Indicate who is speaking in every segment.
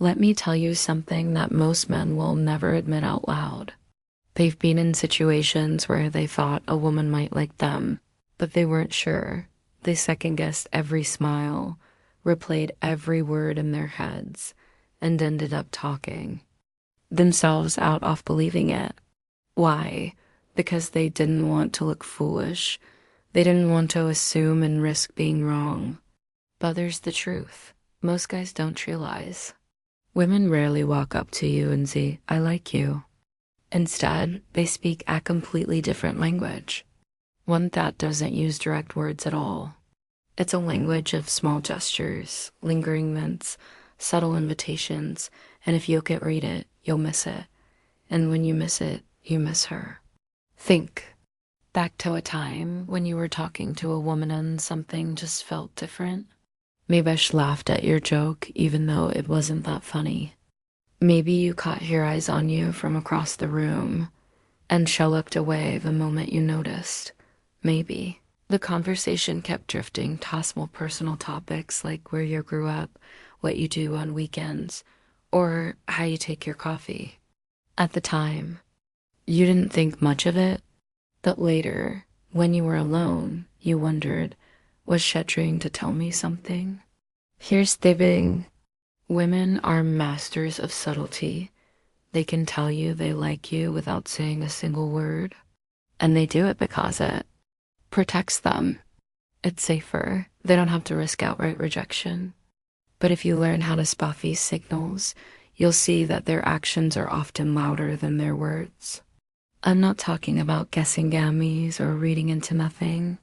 Speaker 1: Let me tell you something that most men will never admit out loud. They've been in situations where they thought a woman might like them, but they weren't sure. They second-guessed every smile, replayed every word in their heads, and ended up talking themselves out of believing it. Why? Because they didn't want to look foolish. They didn't want to assume and risk being wrong. But there's the truth. Most guys don't realize. Women rarely walk up to you and say, "I like you." Instead, they speak a completely different language. One that doesn't use direct words at all. It's a language of small gestures, lingering hints, subtle invitations, and if you can't read it, you'll miss it. And when you miss it, you miss her. Think back to a time when you were talking to a woman and something just felt different. Maybe she laughed at your joke even though it wasn't that funny. Maybe you caught her eyes on you from across the room and she looked away the moment you noticed. Maybe the conversation kept drifting to small personal topics like where you grew up, what you do on weekends, or how you take your coffee. At the time, you didn't think much of it, but later, when you were alone, you wondered, was she trying to tell me something? Here's the thing. Women are masters of subtlety. They can tell you they like you without saying a single word. And they do it because it protects them. It's safer. They don't have to risk outright rejection. But if you learn how to spot these signals, you'll see that their actions are often louder than their words. I'm not talking about guessing gamies or reading into nothing.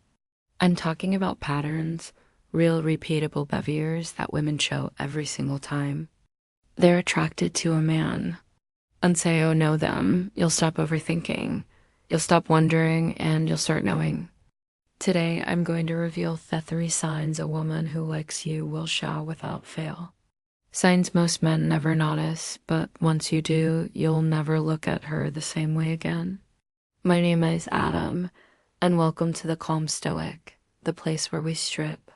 Speaker 1: I'm talking about patterns, real repeatable behaviors that women show every single time. They're attracted to a man. And say, "Oh, know them," you'll stop overthinking. You'll stop wondering and you'll start knowing. Today, I'm going to reveal the 3 signs a woman who likes you will show without fail. Signs most men never notice, but once you do, you'll never look at her the same way again. My name is Adam, and welcome to the Calm Stoic, the place where we strip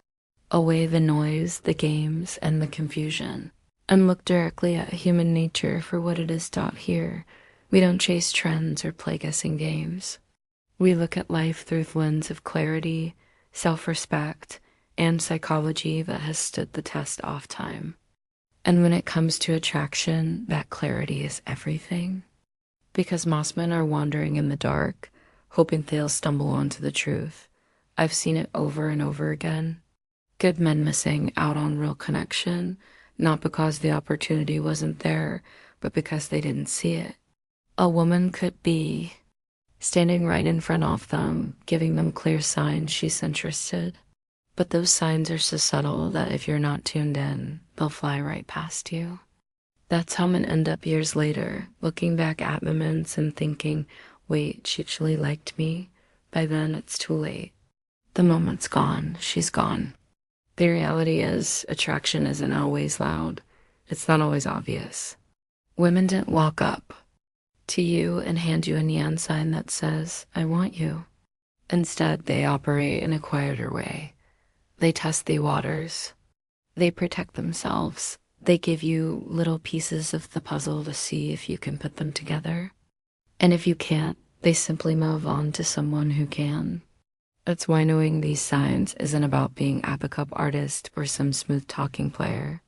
Speaker 1: away the noise, the games, and the confusion, and look directly at human nature for what it is taught here. We don't chase trends or play guessing games. We look at life through the lens of clarity, self-respect, and psychology that has stood the test of time. And when it comes to attraction, that clarity is everything. Because most men are wandering in the dark, hoping they'll stumble onto the truth. I've seen it over and over again. Good men missing out on real connection, not because the opportunity wasn't there, but because they didn't see it. A woman could be standing right in front of them, giving them clear signs she's interested. But those signs are so subtle that if you're not tuned in, they'll fly right past you. That's how men end up years later, looking back at moments and thinking, wait, she actually liked me. By then, it's too late. The moment's gone. She's gone. The reality is, attraction isn't always loud. It's not always obvious. Women didn't walk up to you and hand you a neon sign that says, "I want you." Instead, they operate in a quieter way. They test the waters. They protect themselves. They give you little pieces of the puzzle to see if you can put them together. And if you can't, they simply move on to someone who can. That's why knowing these signs isn't about being a pickup artist or some smooth talking player.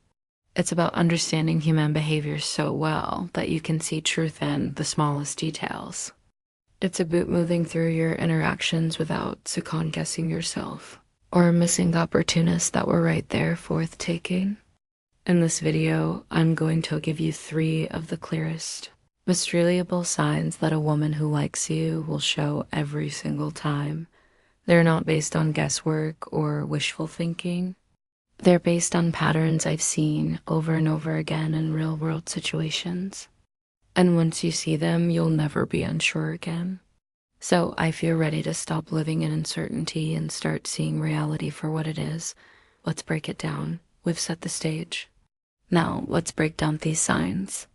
Speaker 1: It's about understanding human behavior so well that you can see truth in the smallest details. It's about moving through your interactions without second-guessing yourself or missing the opportunities that were right there for the taking. In this video, I'm going to give you 3 of the clearest, most reliable signs that a woman who likes you will show every single time. They're not based on guesswork or wishful thinking. They're based on patterns I've seen over and over again in real-world situations. And once you see them, you'll never be unsure again. So I feel ready to stop living in uncertainty and start seeing reality for what it is. Let's break it down. We've set the stage. Now, let's break down these signs.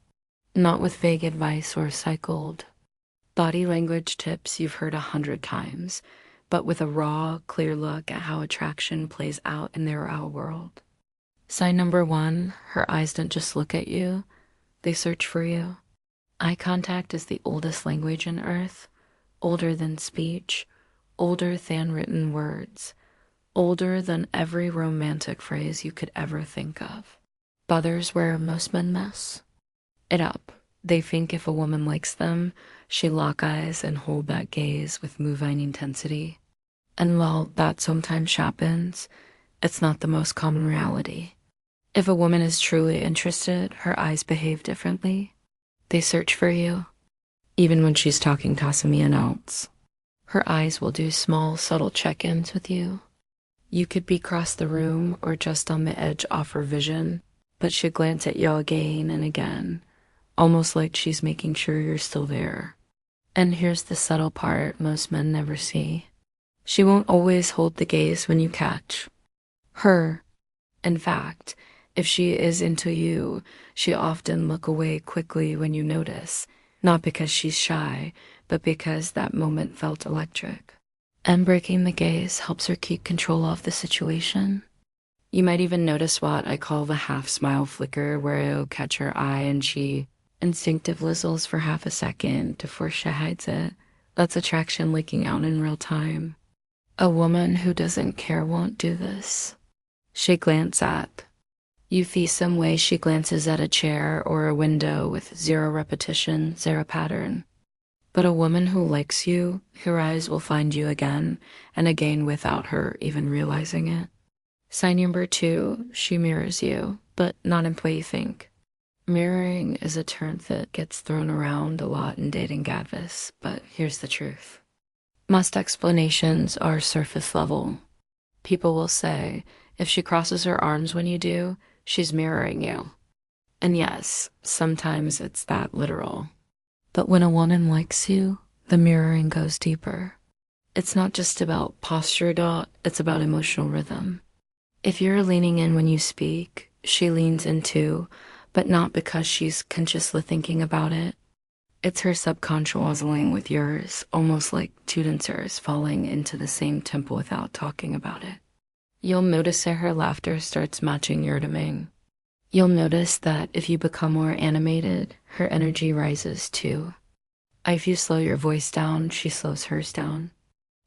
Speaker 1: Not with vague advice or cycled body language tips you've heard 100 times, but with a raw, clear look at how attraction plays out in their real world. Sign number one, her eyes don't just look at you, they search for you. Eye contact is the oldest language on earth, older than speech, older than written words, older than every romantic phrase you could ever think of. But there's where most men mess it up. They think if a woman likes them, she lock eyes and hold that gaze with moving intensity. And while that sometimes happens, it's not the most common reality. If a woman is truly interested, her eyes behave differently. They search for you, even when she's talking to someone else. Her eyes will do small, subtle check-ins with you. You could be across the room or just on the edge of her vision, but she'll glance at you again and again, almost like she's making sure you're still there. And here's the subtle part most men never see. She won't always hold the gaze when you catch her. In fact, if she is into you, she often look away quickly when you notice, not because she's shy, but because that moment felt electric. And breaking the gaze helps her keep control of the situation. You might even notice what I call the half-smile flicker, where it'll catch her eye and she instinctively whistles for half a second before she hides it. That's attraction leaking out in real time. A woman who doesn't care won't do this. She glance at you the same way she glances at a chair or a window with zero repetition, zero pattern. But a woman who likes you, her eyes will find you again and again without her even realizing it. Sign number two, she mirrors you, but not in the way you think. Mirroring is a term that gets thrown around a lot in dating advice, but here's the truth. Most explanations are surface level. People will say, if she crosses her arms when you do, she's mirroring you. And yes, sometimes it's that literal. But when a woman likes you, the mirroring goes deeper. It's not just about posture, it's about emotional rhythm. If you're leaning in when you speak, she leans in too, but not because she's consciously thinking about it. It's her subconscious wuzzling with yours, almost like two dancers falling into the same tempo without talking about it. You'll notice that her laughter starts matching your domain. You'll notice that if you become more animated, her energy rises too. If you slow your voice down, she slows hers down.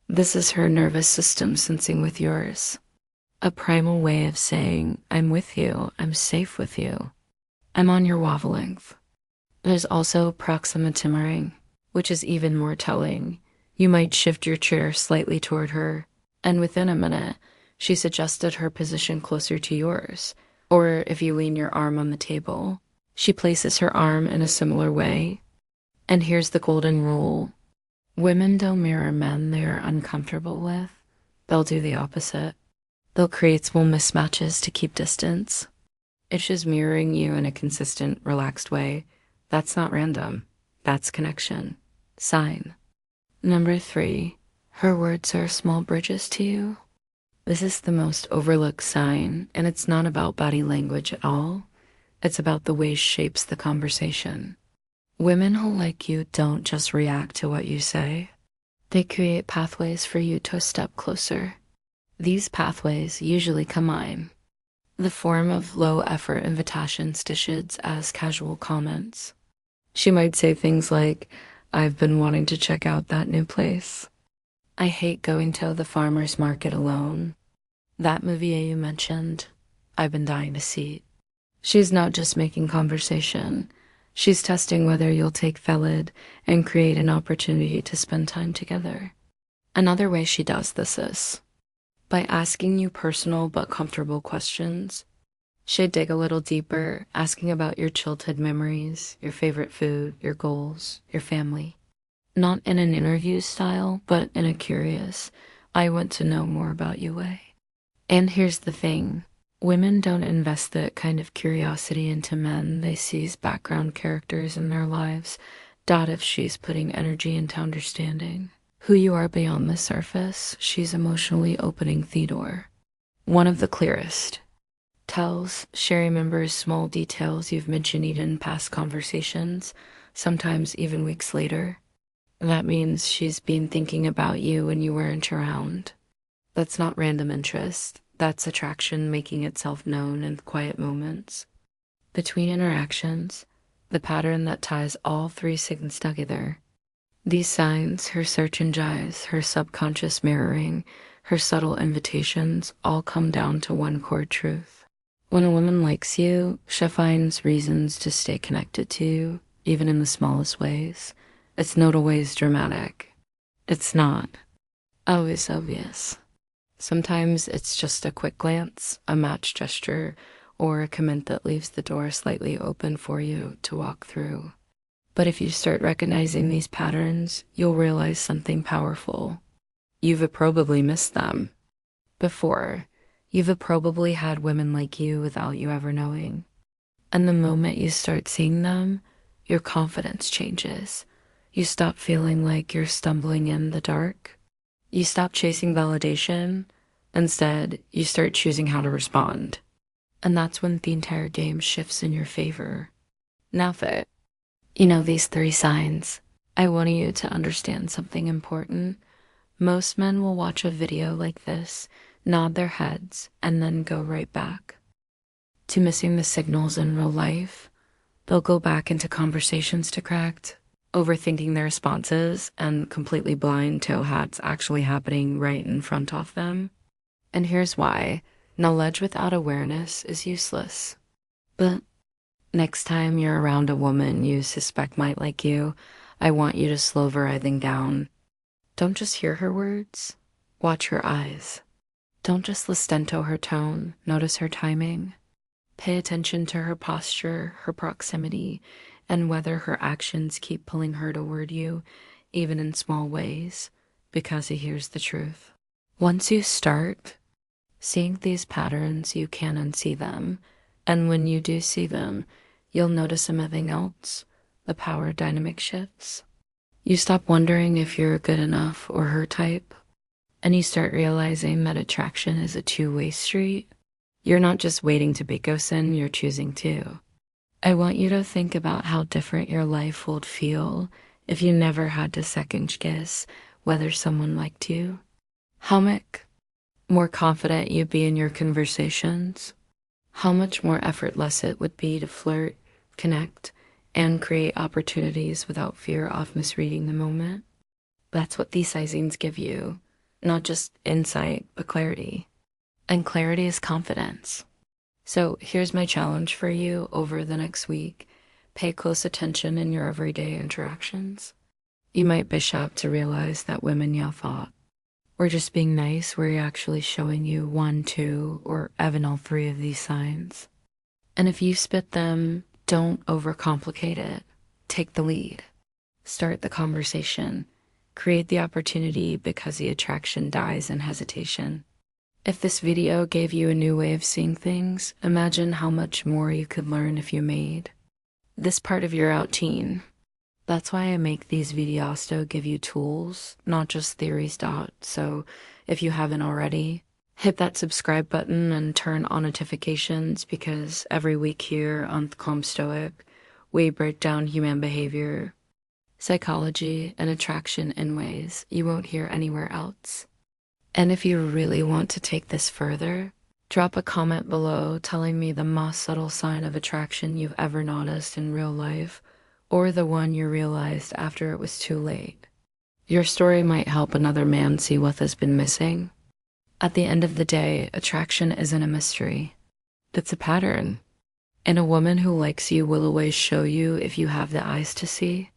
Speaker 1: This is her nervous system sensing with yours. A primal way of saying, I'm with you, I'm safe with you, I'm on your wavelength. There's also proximity, which is even more telling. You might shift your chair slightly toward her, and within a minute, she's adjusted her position closer to yours. Or if you lean your arm on the table, she places her arm in a similar way. And here's the golden rule. Women don't mirror men they are uncomfortable with. They'll do the opposite. They'll create small mismatches to keep distance. It's just mirroring you in a consistent, relaxed way. That's not random. That's connection. Sign. Number 3, her words are small bridges to you. This is the most overlooked sign, and it's not about body language at all. It's about the way she shapes the conversation. Women who like you don't just react to what you say. They create pathways for you to step closer. These pathways usually combine the form of low-effort invitations stitched as casual comments. She might say things like, I've been wanting to check out that new place. I hate going to the farmer's market alone. That movie you mentioned, I've been dying to see it. She's not just making conversation. She's testing whether you'll take valid and create an opportunity to spend time together. Another way she does this is by asking you personal but comfortable questions. She'd dig a little deeper, asking about your childhood memories, your favorite food, your goals, your family. Not in an interview style, but in a curious, I want to know more about you way. And here's the thing. Women don't invest that kind of curiosity into men. They see as background characters in their lives. If she's putting energy into understanding who you are beyond the surface, she's emotionally opening the door. One of the clearest tells she remembers small details you've mentioned in past conversations, sometimes even weeks later. That means she's been thinking about you when you weren't around. That's not random interest. That's attraction making itself known in quiet moments. Between interactions, the pattern that ties all three signals together. These signs, her search engines, her subconscious mirroring, her subtle invitations, all come down to one core truth. When a woman likes you, she finds reasons to stay connected to you, even in the smallest ways. It's not always dramatic. It's not always obvious. Sometimes it's just a quick glance, a match gesture, or a comment that leaves the door slightly open for you to walk through. But if you start recognizing these patterns, you'll realize something powerful. You've probably missed them before. You've probably had women like you without you ever knowing. And the moment you start seeing them, your confidence changes. You stop feeling like you're stumbling in the dark. You stop chasing validation. Instead, you start choosing how to respond. And that's when the entire game shifts in your favor. Now that you know these three signs, I want you to understand something important. Most men will watch a video like this, nod their heads, and then go right back to missing the signals in real life. They'll go back into conversations to correct, overthinking their responses, and completely blind to what's actually happening right in front of them. And here's why. Knowledge without awareness is useless. But next time you're around a woman you suspect might like you, I want you to slow everything down. Don't just hear her words, watch her eyes. Don't just listen to her tone, notice her timing. Pay attention to her posture, her proximity, and whether her actions keep pulling her toward you, even in small ways, because here's the truth. Once you start seeing these patterns, you can unsee them. And when you do see them, you'll notice something else. The power dynamic shifts. You stop wondering if you're good enough or her type, and you start realizing that attraction is a two-way street. You're not just waiting to be ghosted, you're choosing to. I want you to think about how different your life would feel if you never had to second guess whether someone liked you. How much more confident you'd be in your conversations. How much more effortless it would be to flirt, connect, and create opportunities without fear of misreading the moment. That's what these sizings give you. Not just insight, but clarity. And clarity is confidence. So here's my challenge for you over the next week. Pay close attention in your everyday interactions. You might be shocked to realize that women you thought were just being nice were actually showing you one, two, or even all three of these signs. And if you spit them, don't overcomplicate it. Take the lead. Start the conversation. Create the opportunity because the attraction dies in hesitation. If this video gave you a new way of seeing things, imagine how much more you could learn if you made this part of your routine. That's why I make these videos to give you tools, not just theories. So if you haven't already, hit that subscribe button and turn on notifications, because every week here on Stoic, we break down human behavior, psychology, and attraction in ways you won't hear anywhere else. And if you really want to take this further, drop a comment below telling me the most subtle sign of attraction you've ever noticed in real life, or the one you realized after it was too late. Your story might help another man see what has been missing. At the end of the day, attraction isn't a mystery. It's a pattern. And a woman who likes you will always show you if you have the eyes to see.